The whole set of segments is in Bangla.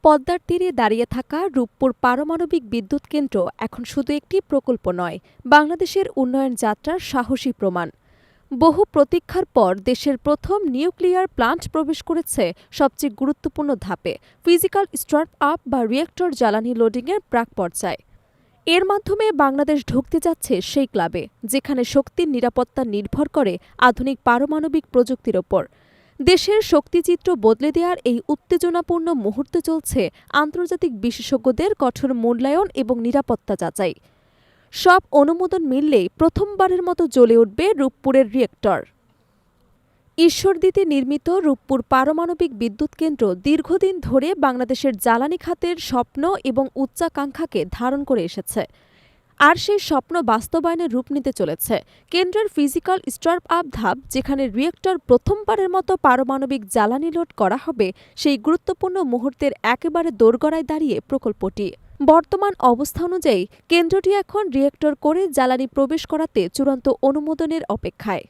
পদ্মার তীরে দাঁড়িয়ে থাকা রূপপুর পারমাণবিক বিদ্যুৎ কেন্দ্র এখন শুধু একটি প্রকল্প নয়, বাংলাদেশের উন্নয়ন যাত্রার সাহসী প্রমাণ। বহু প্রতীক্ষার পর দেশের প্রথম নিউক্লিয়ার প্লান্ট প্রবেশ করেছে সবচেয়ে গুরুত্বপূর্ণ ধাপে, ফিজিক্যাল স্টার্ট আপ বা রিয়েক্টর জ্বালানি লোডিংয়ের প্রাক পর্যায়ে। এর মাধ্যমে বাংলাদেশ ঢুকতে যাচ্ছে সেই ক্লাবে, যেখানে শক্তির নিরাপত্তা নির্ভর করে আধুনিক পারমাণবিক প্রযুক্তির ওপর। দেশের শক্তিচিত্র বদলে দেওয়ার এই উত্তেজনাপূর্ণ মুহূর্তে চলছে আন্তর্জাতিক বিশেষজ্ঞদের কঠোর মূল্যায়ন এবং নিরাপত্তা যাচাই। সব অনুমোদন মিললেই প্রথমবারের মতো জ্বলে উঠবে রূপপুরের রিয়েক্টর। ঈশ্বরদীতে নির্মিত রূপপুর পারমাণবিক বিদ্যুৎ কেন্দ্র দীর্ঘদিন ধরে বাংলাদেশের জ্বালানি খাতের স্বপ্ন এবং উচ্চাকাঙ্ক্ষাকে ধারণ করে এসেছে। আর সেই স্বপ্ন বাস্তবায়নে রূপ নিতে চলেছে কেন্দ্রের ফিজিক্যাল স্টার্ট আপ ধাপ, যেখানে রিয়েক্টর প্রথমবারের মতো পারমাণবিক জ্বালানি লোড করা হবে। সেই গুরুত্বপূর্ণ মুহূর্তের একেবারে দোরগোড়ায় দাঁড়িয়ে প্রকল্পটি। বর্তমান অবস্থা অনুযায়ী কেন্দ্রটি এখন রিয়েক্টর করে জ্বালানি প্রবেশ করাতে চূড়ান্ত অনুমোদনের অপেক্ষায়।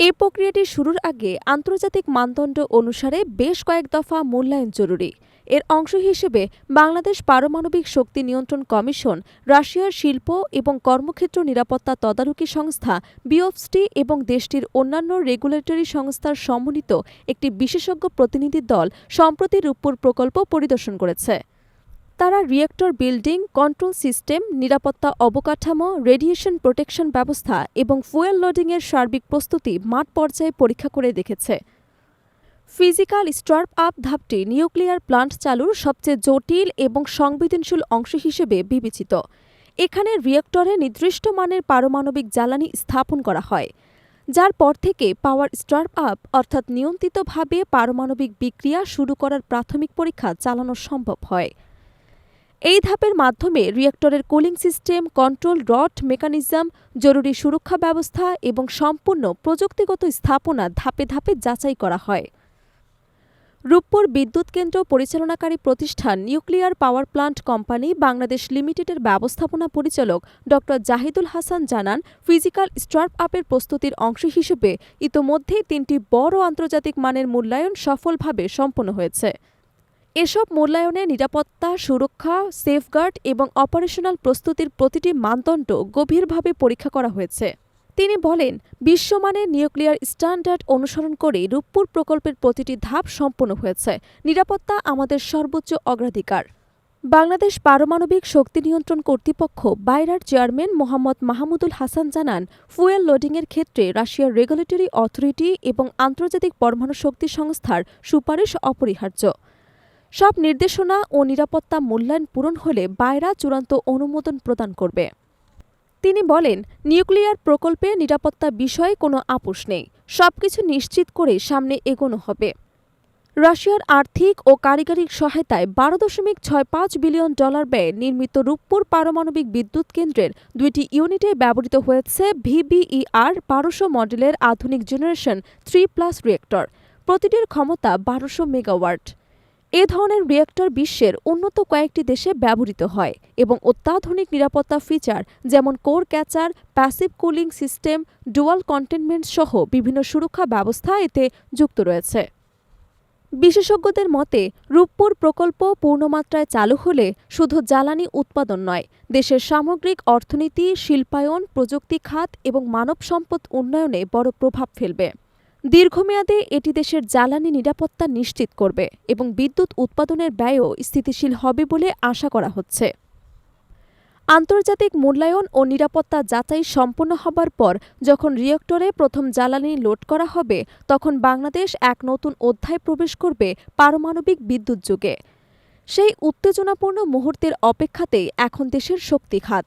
এই প্রক্রিয়াটি শুরুর আগে আন্তর্জাতিক মানদণ্ড অনুসারে বেশ কয়েক দফা মূল্যায়ন জরুরি। এর অংশ হিসেবে বাংলাদেশ পারমাণবিক শক্তি নিয়ন্ত্রণ কমিশন, রাশিয়ার শিল্প এবং কর্মক্ষেত্র নিরাপত্তা তদারকি সংস্থা বিওপসটি এবং দেশটির অন্যান্য রেগুলেটরি সংস্থার সমন্বিত একটি বিশেষজ্ঞ প্রতিনিধি দল সম্প্রতি রূপপুর প্রকল্প পরিদর্শন করেছে। তারা রিয়েক্টর বিল্ডিং, কন্ট্রোল সিস্টেম, নিরাপত্তা অবকাঠামো, রেডিয়েশন প্রোটেকশন ব্যবস্থা এবং ফুয়েল লোডিংয়ের সার্বিক প্রস্তুতি মাঠ পর্যায়ে পরীক্ষা করে দেখেছে। ফিজিক্যাল স্টার্ট আপ ধাপটি নিউক্লিয়ার প্লান্ট চালুর সবচেয়ে জটিল এবং সংবেদনশীল অংশ হিসেবে বিবেচিত। এখানে রিয়েক্টরে নির্দিষ্ট মানের পারমাণবিক জ্বালানি স্থাপন করা হয়, যার পর থেকে পাওয়ার স্টার্ট আপ অর্থাৎ নিয়ন্ত্রিতভাবে পারমাণবিক বিক্রিয়া শুরু করার প্রাথমিক পরীক্ষা চালানো সম্ভব হয়। এই ধাপের মাধ্যমে রিয়েক্টরের cooling system, control rod mechanism, জরুরি সুরক্ষা ব্যবস্থা এবং সম্পূর্ণ প্রযুক্তিগত স্থাপনা ধাপে ধাপে যাচাই করা হয়। রূপপুর বিদ্যুৎ কেন্দ্র পরিচালনাকারী প্রতিষ্ঠান nuclear power plant company Bangladesh লিমিটেডের ব্যবস্থাপনা পরিচালক ড জাহিদুল হাসান জানান, ফিজিক্যাল স্টার্ট আপের প্রস্তুতির অংশ হিসেবে ইতোমধ্যেই ৩টি বড় আন্তর্জাতিক মানের মূল্যায়ন সফলভাবে সম্পন্ন হয়েছে। এসব মূল্যায়নে নিরাপত্তা, সুরক্ষা, সেফগার্ড এবং অপারেশনাল প্রস্তুতির প্রতিটি মানদণ্ড গভীরভাবে পরীক্ষা করা হয়েছে। তিনি বলেন, বিশ্বমানের নিউক্লিয়ার স্ট্যান্ডার্ড অনুসরণ করে রূপপুর প্রকল্পের প্রতিটি ধাপ সম্পন্ন হয়েছে। নিরাপত্তা আমাদের সর্বোচ্চ অগ্রাধিকার। বাংলাদেশ পারমাণবিক শক্তি নিয়ন্ত্রণ কর্তৃপক্ষ বাইরার চেয়ারম্যান মোহাম্মদ মাহমুদুল হাসান জানান, ফুয়েল লোডিংয়ের ক্ষেত্রে রাশিয়ার রেগুলেটরি অথরিটি এবং আন্তর্জাতিক পরমাণু শক্তি সংস্থার সুপারিশ অপরিহার্য। সব নির্দেশনা ও নিরাপত্তা মূল্যায়ন পূরণ হলে বাইরা চূড়ান্ত অনুমোদন প্রদান করবে। তিনি বলেন, নিউক্লিয়ার প্রকল্পে নিরাপত্তা বিষয়ে কোনো আপোষ নেই। সবকিছু নিশ্চিত করে সামনে এগোনো হবে। রাশিয়ার আর্থিক ও কারিগরি সহায়তায় $12.65 বিলিয়ন ব্যয়ে নির্মিত রূপপুর পারমাণবিক বিদ্যুৎ কেন্দ্রের 2টি ইউনিটে ব্যবহৃত হয়েছে VBER 1200 মডেলের আধুনিক জেনারেশন 3+ রিয়েক্টর। প্রতিটির ক্ষমতা 1200 মেগাওয়াট। এ ধরনের রিয়েক্টর বিশ্বের উন্নত কয়েকটি দেশে ব্যবহৃত হয় এবং অত্যাধুনিক নিরাপত্তা ফিচার যেমন core catcher, passive cooling system, dual containment সহ বিভিন্ন সুরক্ষা ব্যবস্থা এতে যুক্ত রয়েছে। বিশেষজ্ঞদের মতে, রূপপুর প্রকল্প পূর্ণমাত্রায় চালু হলে শুধু জ্বালানি উৎপাদন নয়, দেশের সামগ্রিক অর্থনীতি, শিল্পায়ন, প্রযুক্তি খাত এবং মানব সম্পদ উন্নয়নে বড় প্রভাব ফেলবে। দীর্ঘমেয়াদে এটি দেশের জ্বালানি নিরাপত্তা নিশ্চিত করবে এবং বিদ্যুৎ উৎপাদনের ব্যয়ও স্থিতিশীল হবে বলে আশা করা হচ্ছে। আন্তর্জাতিক মূল্যায়ন ও নিরাপত্তা যাচাই সম্পন্ন হবার পর যখন রিয়েক্টরে প্রথম জ্বালানি লোড করা হবে, তখন বাংলাদেশ এক নতুন অধ্যায় প্রবেশ করবে পারমাণবিক বিদ্যুৎ যুগে। সেই উত্তেজনাপূর্ণ মুহূর্তের অপেক্ষাতেই এখন দেশের শক্তি খাত।